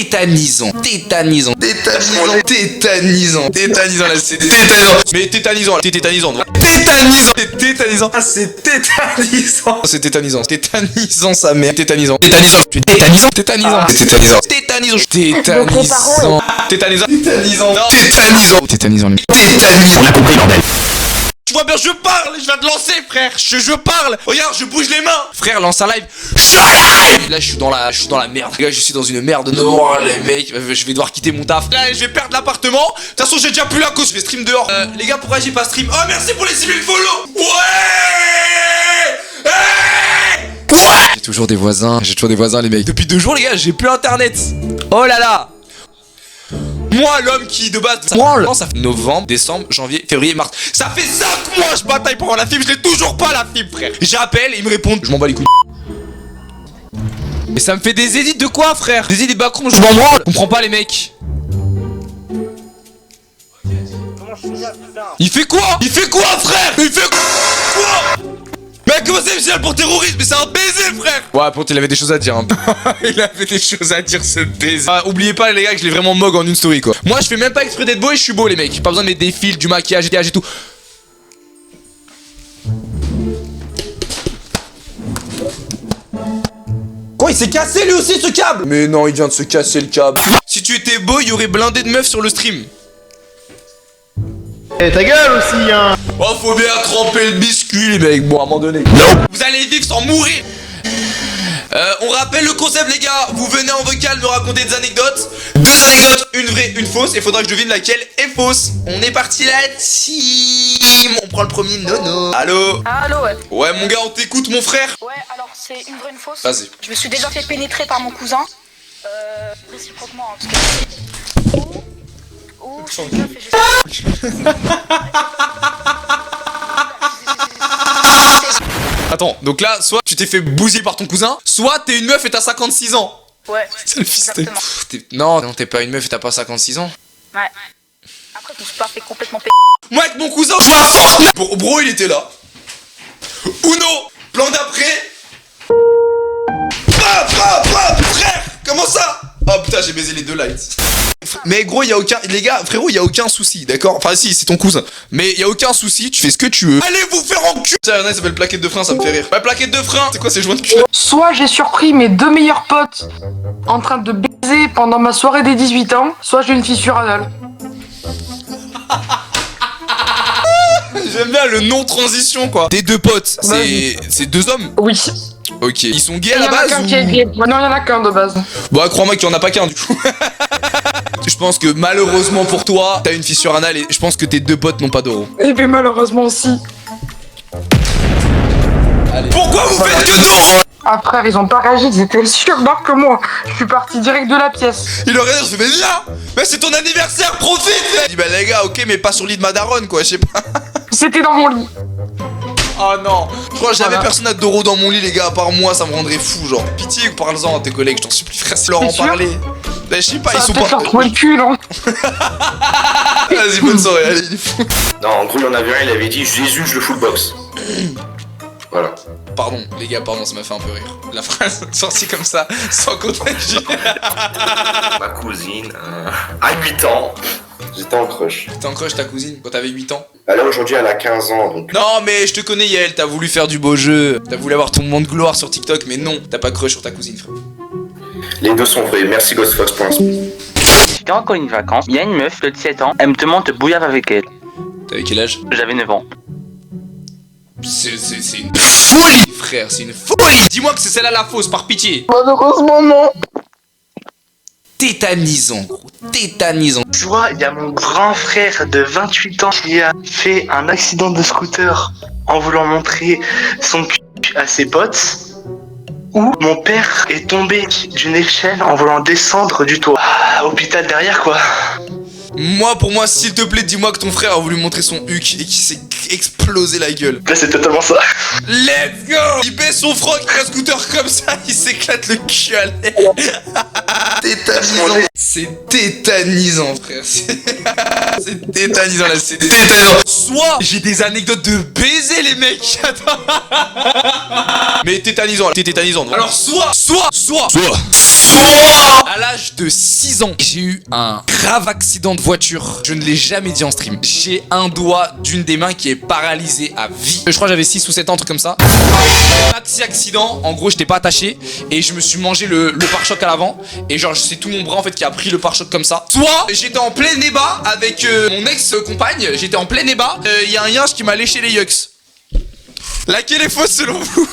tétanisant, tétanisant, tétanisant, tétanisant, tétanisant, là c'est tétanisant, mais tétanisant, t'es tétanisant, tétanisant, t'es tétanisant, ah c'est tétanisant, c'est tétanisant, tétanisant sa mère, tétanisant, tétanisant, je suis tétanisant, tétanisant, tétanisant, tétanisant, tétanisant, tétanisant, tétanisant, tétanisant, tétanisant, tétanisant, on a compris bordel. Tu vois bien, je parle, je viens de lancer, frère. Je parle. Regarde, je bouge les mains. Frère, lance un live. Je suis live. Là, je suis dans la merde. Les gars, je suis dans une merde. Non, les mecs, je vais devoir quitter mon taf. Là, je vais perdre l'appartement. De toute façon, j'ai déjà plus la cause. Je vais stream dehors. Les gars, pourquoi j'ai pas stream? Oh, merci pour les 6000 follow. Ouais. Ouais. J'ai toujours des voisins, les mecs. Depuis 2 jours, les gars, j'ai plus internet. Oh là là. Moi, l'homme qui de base ça fait novembre, décembre, janvier, février, mars. Ça fait 5 mois je bataille pour avoir la fibre, je l'ai toujours pas la fibre, frère. J'appelle et ils me répondent, je m'en bats les couilles. Mais ça me fait des édits de quoi, frère? Des édits Macron, je m'en branle. Je comprends pas les mecs. Il fait quoi? Il fait quoi, frère? Il fait quoi? Mais comment c'est génial pour terrorisme? Mais c'est un baiser, frère! Ouais, pour il avait des choses à dire. Hein. Il avait des choses à dire, ce baiser. Ah, oubliez pas, les gars, que je l'ai vraiment mog en une story, quoi. Moi, je fais même pas exprès d'être beau et je suis beau, les mecs. Pas besoin de mettre des fils, du maquillage, et tout. Quoi, il s'est cassé lui aussi, ce câble? Mais non, il vient de se casser le câble. Si tu étais beau, il y aurait blindé de meufs sur le stream. Eh, ta gueule aussi, hein. Oh, faut bien tremper le biscuit, les mecs. Bon, à un moment donné. Non. Vous allez vivre sans mourir. On rappelle le concept, les gars. Vous venez en vocal me raconter des anecdotes. 2 anecdotes, une vraie, une fausse. Et faudra que je devine laquelle est fausse. On est parti là, team. On prend le premier nono. Allô? Allô, ouais. Ouais, mon gars, on t'écoute, mon frère. Ouais, alors c'est une vraie, une fausse. Vas-y. Je me suis déjà fait pénétrer par mon cousin. Réciproquement, hein, parce que... Ouh, je suis une meuf et je... Attends, donc là, soit tu t'es fait bousiller par ton cousin, soit t'es une meuf et t'as 56 ans. Ouais, C'est le fils de... exactement. Non, t'es pas une meuf et t'as pas 56 ans. Ouais. Après, je me suis pas fait complètement Moi avec mon cousin, je joue à Fortnite. Bro, il était là. Uno, plan d'après. Frère, comment ça? Oh putain, j'ai baisé les 2 lights. Mais gros, y a aucun... Les gars, frérot, y a aucun souci, d'accord? Enfin si, c'est ton cousin. Mais y a aucun souci, tu fais ce que tu veux. Allez vous faire enculer. Ça s'appelle plaquette de frein, ça me fait rire. Ouais, plaquette de frein, c'est quoi ces joints de cul? Soit j'ai surpris mes 2 meilleurs potes en train de baiser pendant ma soirée des 18 ans, soit j'ai une fissure anale. J'aime bien le non-transition, quoi. Tes 2 potes, c'est 2 hommes? Oui. Ok. Ils sont gays Il à y la en a base qu'un ou... qui est gay. Non, il y en a qu'un de base. Bon, crois-moi qu'il y en a pas qu'un, du coup. Je pense que malheureusement pour toi, t'as une fissure anale et je pense que tes 2 potes n'ont pas d'euros. Et puis malheureusement aussi. Allez. Pourquoi vous faites que d'euros? Après, ils ont pas réagi, ils étaient aussi barres que moi. Je suis parti direct de la pièce. Il aurait dit, je fais, mais viens. Mais c'est ton anniversaire, profite. Il dit, bah les gars, ok, mais pas sur le lit de ma daronne, quoi, je sais pas. C'était dans mon lit. Oh non. Je crois que j'avais Voilà. personne à d'euros dans mon lit, les gars, à part moi, ça me rendrait fou, genre. Pitié, parle-en à tes collègues, je t'en supplie, frère, c'est leur en sûr parler. Bah, je sais pas, Ça ils va sont peut-être pas... leur trouver le cul, non? Vas-y, bonne soirée, allez, il est fou. Non, en gros, il y en avait un, il avait dit Jésus, je le full box. Voilà. Pardon, les gars, pardon, ça m'a fait un peu rire. La phrase sortie comme ça, sans contexte. Ma cousine, à 8 ans, j'étais en crush. T'es en crush ta cousine quand t'avais 8 ans? Là, aujourd'hui, elle a 15 ans, donc... Non mais je te connais Yael, t'as voulu faire du beau jeu, t'as voulu avoir ton moment de gloire sur TikTok, mais non, t'as pas crush sur ta cousine, frère. Les 2 sont vrais. Merci GhostFox pour l'instant. J'étais en colonie de vacances, il y a une meuf de 17 ans, elle me demande de bouillir avec elle. T'avais quel âge? J'avais 9 ans. C'est une folie, frère, c'est une folie. Dis-moi que c'est celle-là la fausse, par pitié. Malheureusement, non. Tétanisant, gros, tétanisant. Tu vois, il y a mon grand frère de 28 ans qui a fait un accident de scooter en voulant montrer son cul à ses potes. Ou mon père est tombé d'une échelle en voulant descendre du toit. Ah, hôpital derrière, quoi. Moi, pour moi, s'il te plaît, dis-moi que ton frère a voulu montrer son huc et qu'il s'est explosé la gueule. Là, c'est totalement ça. Let's go. Il baisse son froc, il a un scooter comme ça, il s'éclate le cul à l'air. Tétanisant. C'est tétanisant, frère. C'est tétanisant, là, c'est tétanisant. Soit j'ai des anecdotes de baiser, les mecs. Attends. Mais tétanisant, là. T'es tétanisant. Alors, soit. À l'âge de 6 ans, j'ai eu un grave accident de voiture. Je ne l'ai jamais dit en stream. J'ai un doigt d'une des mains qui est paralysé à vie. Je crois que j'avais 6 ou 7 ans, un truc comme ça. Maxi accident, en gros j'étais pas attaché et je me suis mangé le pare-choc à l'avant. Et genre c'est tout mon bras en fait qui a pris le pare-choc comme ça. Soit j'étais en plein débat avec mon ex-compagne, j'étais en plein débat, il y a un yinche qui m'a léché les yucks. Laquelle est fausse selon vous?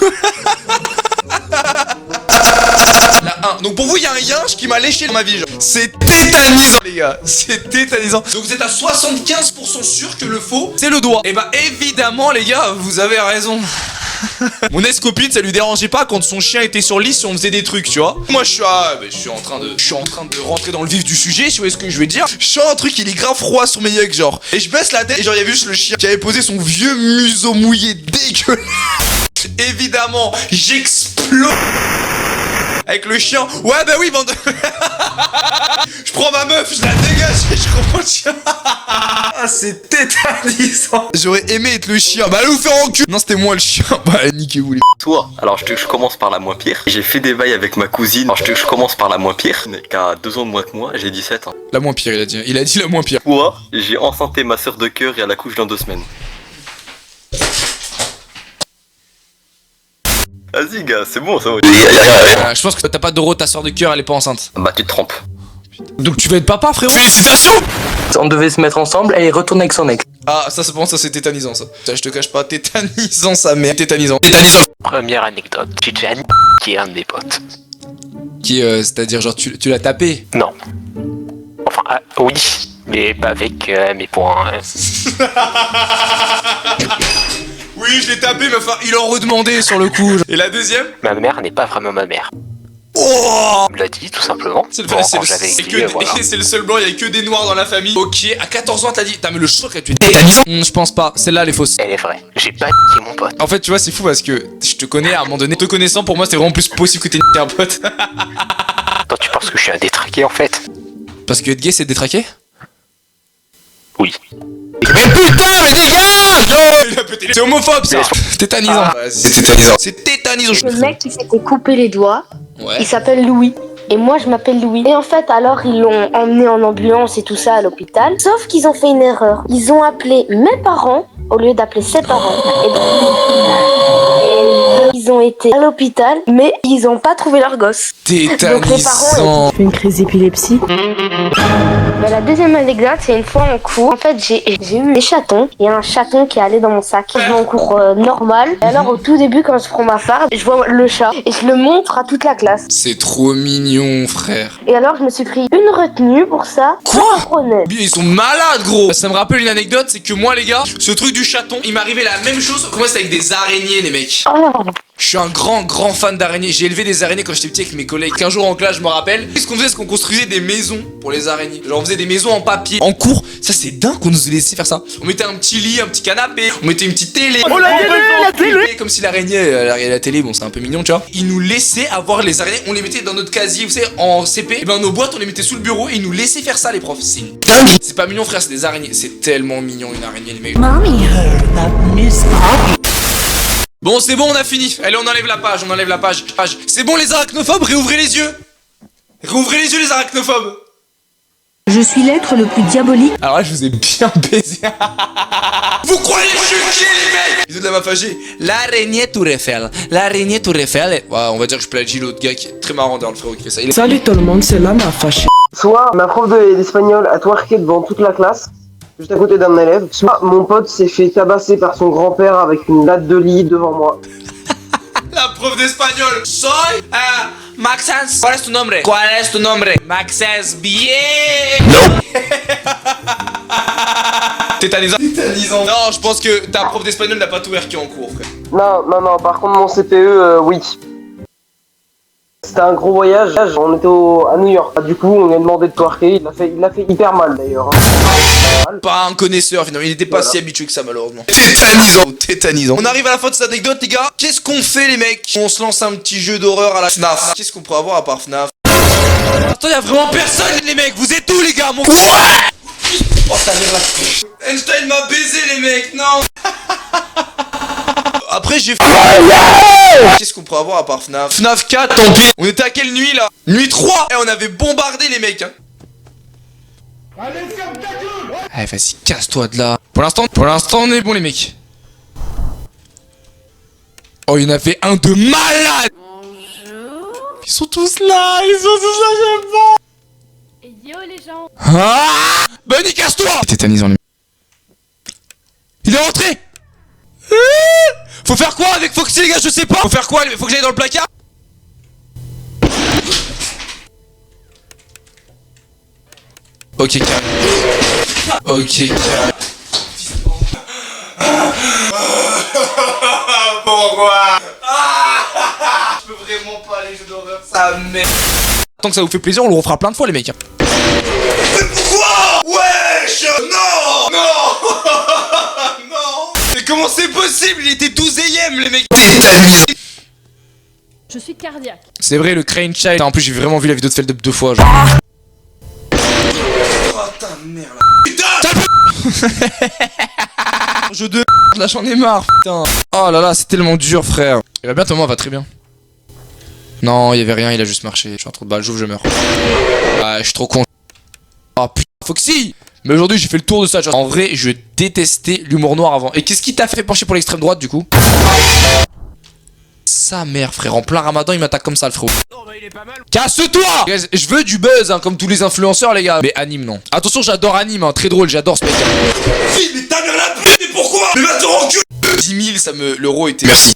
La 1. Donc pour vous, il y a un yinche qui m'a léché dans ma vie. Genre. C'est tétanisant, les gars. C'est tétanisant. Donc vous êtes à 75% sûr que le faux, c'est le doigt. Et bah évidemment, les gars, vous avez raison. Mon ex-copine, ça lui dérangeait pas quand son chien était sur le lit si on faisait des trucs, tu vois. Moi, je suis en train de rentrer dans le vif du sujet, si vous voyez ce que je veux dire. Je sens un truc, il est grave froid sur mes yucks, genre. Et je baisse la tête, et genre, il y avait juste le chien qui avait posé son vieux museau mouillé dégueulasse. Évidemment, j'explose avec le chien. Ouais, bah oui, bande. Je prends ma meuf, je la dégage et je reprends le chien. Ah, c'est tétanisant. J'aurais aimé être le chien. Bah, allez vous faire en cul. Non, c'était moi le chien. Bah, niquez-vous les. Toi, alors je commence par la moins pire. J'ai fait des bails avec ma cousine. Alors je commence par la moins pire. Qui a 2 ans de moins que moi, j'ai 17 ans. La moins pire, il a dit. Il a dit la moins pire. Moi, j'ai enceinté ma soeur de cœur et elle accouche dans 2 semaines. Vas-y gars, c'est bon ça. Je pense que t'as pas d'euro, ta soeur de cœur, elle est pas enceinte. Bah tu te trompes. Donc tu vas être papa, frérot. Félicitations. On devait se mettre ensemble et il retourne avec son ex. Ah, ça c'est bon, ça c'est tétanisant ça. Je te cache pas, tétanisant sa mère. Tétanisant. Tétanisant. Première anecdote, j'ai déjà niqué un de mes potes. Qui c'est-à-dire genre tu l'as tapé? Non. Enfin, oui, mais pas avec mes poings. Oui, je l'ai tapé, mais enfin, il en redemandait sur le coup. Et la deuxième? Ma mère n'est pas vraiment ma mère. Oh! On me l'a dit, tout simplement. C'est Bon, le seul blanc, il y a que des noirs dans la famille. Ok, à 14 ans, t'as dit, t'as mais le choc que tu es tétanisant. Je pense pas, celle-là, elle est fausse. Elle est vraie. J'ai pas niqué mon pote. En fait, tu vois, c'est fou parce que je te connais à un moment donné. Te connaissant, pour moi, c'est vraiment plus possible que t'aies niqué un pote. Toi, tu penses que je suis un détraqué en fait? Parce que être gay, c'est détraqué? Oui. Mais putain, mais dégage! C'est homophobe ça! Tétanisant. C'est tétanisant. C'est tétanisant. Le mec qui s'était coupé les doigts, Ouais. il s'appelle Louis. Et moi je m'appelle Louis. Et en fait alors ils l'ont emmené en ambulance et tout ça à l'hôpital. Sauf qu'ils ont fait une erreur. Ils ont appelé mes parents au lieu d'appeler ses parents. Et ils ont été à l'hôpital mais ils ont pas trouvé leur gosse. Tétanisant. Une crise d'épilepsie. Bah, la deuxième anecdote, c'est une fois en cours. En fait, j'ai eu des chatons. Il y a un chaton qui est allé dans mon sac. Je vais en cours normal. Et alors, au tout début, quand je prends ma farde, je vois le chat et je le montre à toute la classe. C'est trop mignon, frère. Et alors, je me suis pris une retenue pour ça. Quoi? Trop net. Ils sont malades, gros. Ça me rappelle une anecdote, c'est que moi, les gars, ce truc du chaton, il m'arrivait la même chose. Comment c'est avec des araignées, les mecs? Oh. Je suis un grand fan d'araignées. J'ai élevé des araignées quand j'étais petit avec mes collègues. Un jour en classe, je me rappelle. Ce qu'on faisait, c'est qu'on construisait des maisons pour les araignées. Genre, on faisait des maisons en papier. En cours, ça c'est dingue qu'on nous ait laissé faire ça. On mettait un petit lit, un petit canapé, on mettait une petite télé. Oh la télé! Comme si l'araignée, elle regardait la télé, bon, c'est un peu mignon, tu vois. Ils nous laissaient avoir les araignées. On les mettait dans notre casier, vous savez, en CP. Et ben, nos boîtes, on les mettait sous le bureau et ils nous laissaient faire ça, les profs. C'est une dingue. C'est pas mignon, frère, c'est des araignées. C'est tellement mignon, une araignée, les mecs. Bon, c'est bon, on a fini. Allez, on enlève la page, C'est bon, les arachnophobes, réouvrez les yeux. Réouvrez les yeux, les arachnophobes. Je suis l'être le plus diabolique. Alors là, je vous ai bien baisé. Vous croyez que je suis qui, les mecs? Bisous de la mafagée. L'araignée Tour Eiffel. L'araignée Tour Eiffel. Ouais, on va dire que je plagie l'autre gars qui est très marrant dans le frérot qui fait ça. Salut tout le monde, c'est là ma fâchée. Soit ma prof d'espagnol a twerké devant toute la classe, juste à côté d'un élève, soit mon pote s'est fait tabasser par son grand-père avec une latte de lit devant moi. La prof d'espagnol. Soy Maxence. ¿Cuál es tu nombre? ¿Cuál es tu nombre? Maxence. Bien. Non. Tétanisant. Non, je pense que ta prof d'espagnol n'a pas tout werké en cours, frère. Non, par contre mon CPE, oui. C'était un gros voyage, on était à New York. Du coup, on lui a demandé de twerker, il l'a fait hyper mal d'ailleurs. Pas un connaisseur finalement, il était pas Voilà. si habitué que ça malheureusement. Tétanisant. On arrive à la fin de cette anecdote, les gars. Qu'est-ce qu'on fait, les mecs? On se lance un petit jeu d'horreur à la FNAF. Qu'est-ce qu'on pourrait avoir à part FNAF? Attends, y'a vraiment personne, les mecs. Vous êtes où, les gars? Mon quoi? Oh, ta mère là. Einstein m'a baisé, les mecs. Non. Après j'ai qu'est-ce qu'on pourrait avoir à part FNAF? FNAF 4, tant pis. On était à quelle nuit là? Nuit 3. Et on avait bombardé les mecs hein. Allez vas-y, casse-toi de là. Pour l'instant on est bon les mecs. Oh il y en a fait un de malade. Bonjour. Ils sont tous là, j'aime pas. Yo les gens. Ah Bunny, casse-toi. Tétanisant les mecs. Il est rentré. Faut faire quoi avec Foxy les gars, je sais pas. Faut faire quoi? Faut que j'aille dans le placard. Ok calme. Ok calme. Pourquoi? Je peux vraiment pas aller jouer d'horreur, ça merde. Tant que ça vous fait plaisir, on le refera plein de fois les mecs. Mais pourquoi? Wesh. Non. Non. Non. Mais comment c'est possible? Il était 12ème les mecs. Je suis cardiaque. C'est vrai le Crane Child. En plus j'ai vraiment vu la vidéo de Feldup 2 fois genre. Oh ta mère là. Putain. Jeu de là j'en ai marre putain. Oh là là c'est tellement dur frère. Il va bien Thomas, va très bien. Non il y avait rien, il a juste marché. Je suis en trop de balles, j'ouvre je meurs. Ah je suis trop con. Oh putain Foxy. Mais aujourd'hui j'ai fait le tour de ça. En vrai je détestais l'humour noir avant. Et qu'est-ce qui t'a fait pencher pour l'extrême droite du coup? Sa mère frère, en plein ramadan il m'attaque comme ça le frérot. Casse-toi. Je veux du buzz hein, comme tous les influenceurs les gars. Mais anime non. Attention j'adore anime hein, très drôle, j'adore ce mec. Mais ta mère la pute, mais pourquoi? Mais va te reculer. 10 000 ça me... l'euro était... Merci.